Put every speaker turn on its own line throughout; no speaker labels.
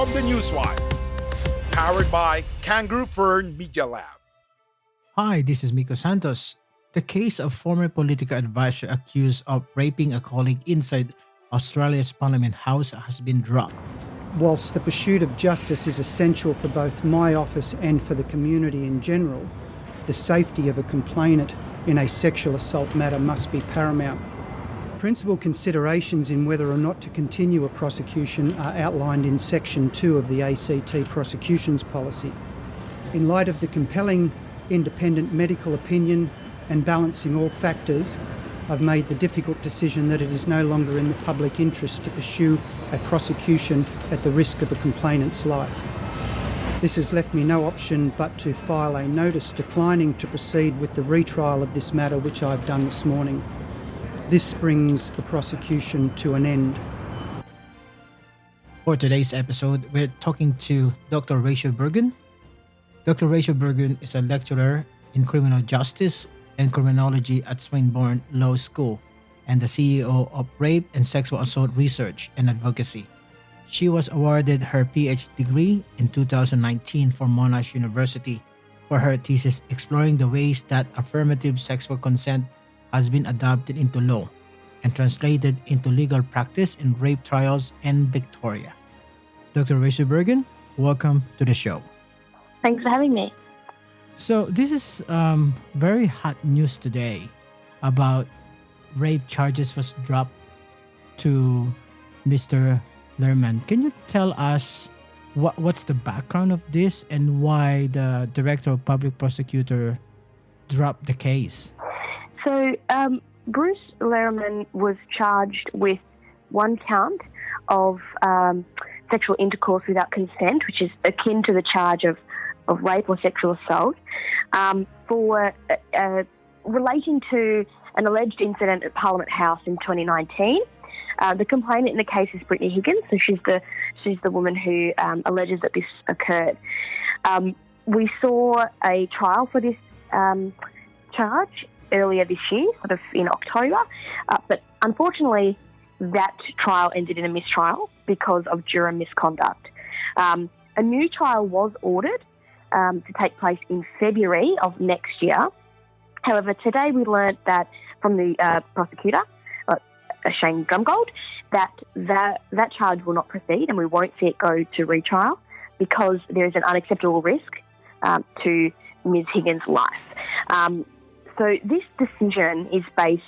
from the Newswires. Powered by Kangaroo Fern Media Lab.
Hi, this is Miko Santos. The case of former political advisor accused of raping a colleague inside Australia's Parliament House has been dropped.
Whilst the pursuit of justice is essential for both my office and for the community in general, the safety of a complainant in a sexual assault matter must be paramount. Principal considerations in whether or not to continue a prosecution are outlined in Section 2 of the ACT Prosecutions Policy. In light of the compelling independent medical opinion and balancing all factors, I've made the difficult decision that it is no longer in the public interest to pursue a prosecution at the risk of a complainant's life. This has left me no option but to file a notice declining to proceed with the retrial of this matter, which I've done this morning. This brings the prosecution to an end.
For today's episode, we're talking to Dr. Rachel Bergen. Dr. Rachel Bergen is a lecturer in criminal justice and criminology at Swinburne Law School and the CEO of Rape and Sexual Assault Research and Advocacy. She was awarded her PhD degree in 2019 from Monash University for her thesis exploring the ways that affirmative sexual consent has been adopted into law and translated into legal practice in rape trials in Victoria. Dr. Rachel Bergen, welcome to the show.
Thanks for having me.
So this is very hot news today about rape charges was dropped to Mr. Lehrmann. Can you tell us what's the background of this and why the Director of Public Prosecutor dropped the case?
So Bruce Lehrmann was charged with one count of sexual intercourse without consent, which is akin to the charge of rape or sexual assault, for relating to an alleged incident at Parliament House in 2019. The complainant in the case is Brittany Higgins, so she's the woman who alleges that this occurred. We saw a trial for this charge earlier this year, sort of in October, but unfortunately that trial ended in a mistrial because of juror misconduct. A new trial was ordered to take place in February of next year. However, today we learnt that from the prosecutor, Shane Drumgold, that charge will not proceed and we won't see it go to retrial because there is an unacceptable risk to Ms. Higgins' life. So this decision is based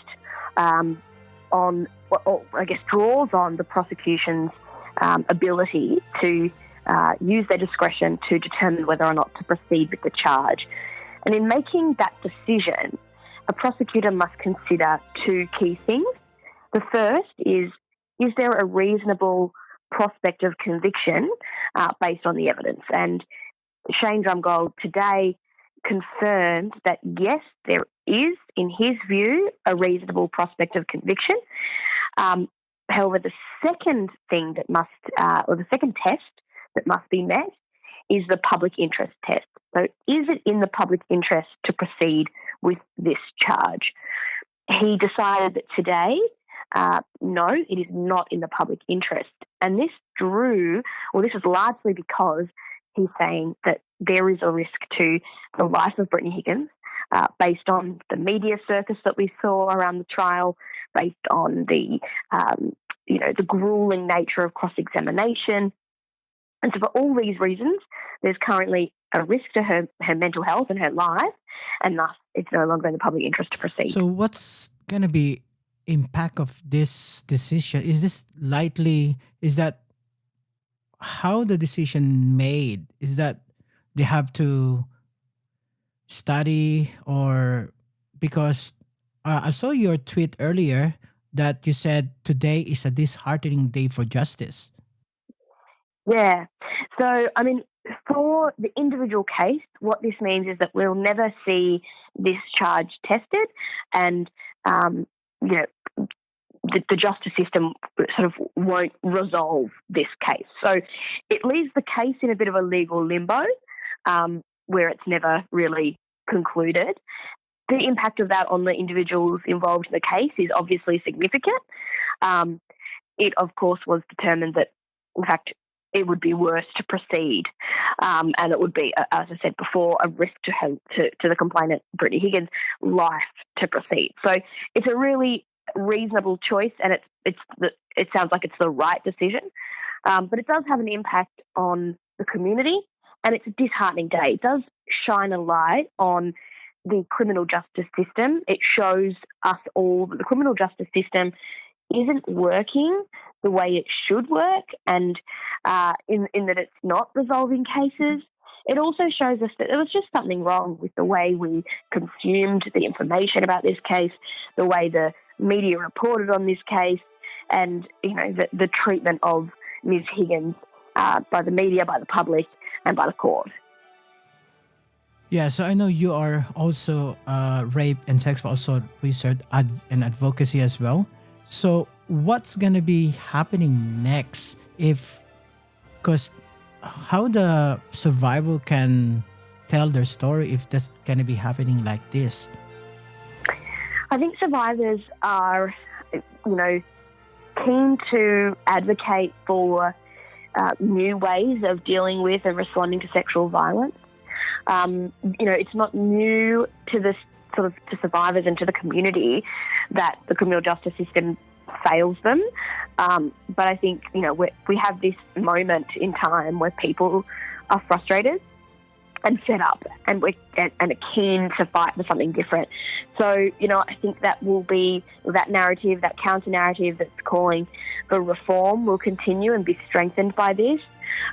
on, or I guess draws on the prosecution's ability to use their discretion to determine whether or not to proceed with the charge. And in making that decision, a prosecutor must consider two key things. The first is there a reasonable prospect of conviction based on the evidence? And Shane Drumgold today confirmed that yes, there is, in his view, a reasonable prospect of conviction. However, the second thing that must, or the second test that must be met is the public interest test. So is it in the public interest to proceed with this charge? He decided that today, no, it is not in the public interest. And this is largely because he's saying that there is a risk to the life of Brittany Higgins based on the media circus that we saw around the trial, based on the grueling nature of cross-examination. And so for all these reasons, there's currently a risk to her mental health and her life, and thus it's no longer in the public interest to proceed.
So what's going to be impact of this decision? Is that how the decision made? Is that they have to study, or because I saw your tweet earlier that you said today is a disheartening day for justice.
Yeah. So, I mean, for the individual case, what this means is that we'll never see this charge tested, and the justice system sort of won't resolve this case. So it leaves the case in a bit of a legal limbo where it's never really concluded. The impact of that on the individuals involved in the case is obviously significant. It, of course, was determined that, in fact, it would be worse to proceed, and it would be, as I said before, a risk to the complainant, Brittany Higgins' life to proceed. So it's a really reasonable choice, and it sounds like it's the right decision, but it does have an impact on the community, and it's a disheartening day. It does shine a light on the criminal justice system. It shows us all that the criminal justice system isn't working the way it should work, and in that it's not resolving cases. It also shows us that there was just something wrong with the way we consumed the information about this case, the way the media reported on this case, and the treatment of Ms. Higgins by the media, by the public, and by the court.
Yeah, so I know you are also rape and sexual assault research and advocacy as well. So what's going to be happening next because how the survivor can tell their story if that's going to be happening like this?
I think survivors are, keen to advocate for new ways of dealing with and responding to sexual violence. It's not new to this to survivors and to the community that the criminal justice system fails them. But I think, we have this moment in time where people are frustrated and fed up and are keen to fight for something different. So, I think that will be that narrative, that counter-narrative that's calling for reform will continue and be strengthened by this.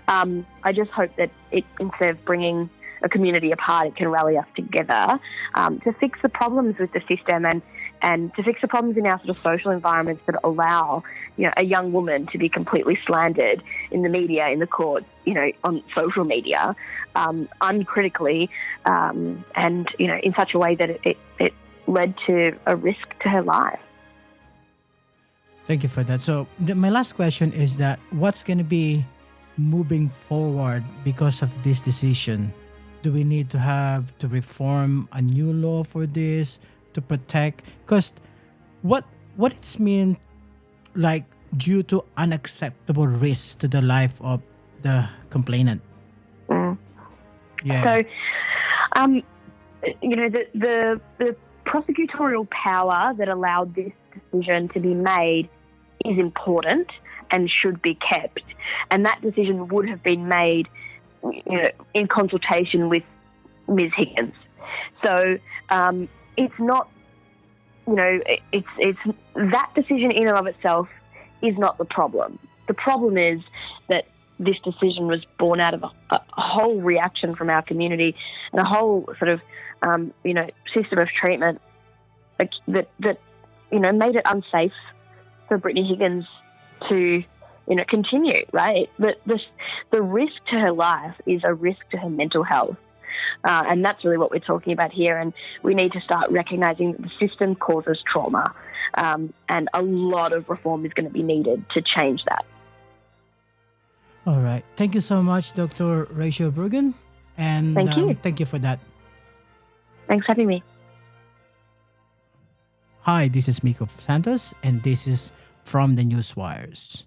I just hope that it, instead of bringing a community apart, it can rally us together to fix the problems with the system and to fix the problems in our sort of social environments that allow, a young woman to be completely slandered in the media, in the court, on social media, uncritically, and, in such a way that it led to a risk to her life.
Thank you for that. So my last question is that what's going to be moving forward because of this decision? Do we need to reform a new law for this to protect? Because what it's mean, like, due to unacceptable risks to the life of the complainant.
Mm.
Yeah.
So, the prosecutorial power that allowed this decision to be made is important and should be kept. And that decision would have been made, in consultation with Ms. Higgins. So it's not, it's that decision in and of itself is not the problem. The problem is that this decision was born out of a whole reaction from our community and a whole sort of, system of treatment that made it unsafe for Brittany Higgins to, continue, right? The risk to her life is a risk to her mental health. And that's really what we're talking about here. And we need to start recognising that the system causes trauma. And a lot of reform is going to be needed to change that.
All right. Thank you so much, Dr. Rachel Bergen. And
Thank you.
Thank you for that.
Thanks for having me.
Hi, this is Miko Santos, and this is From the Newswires.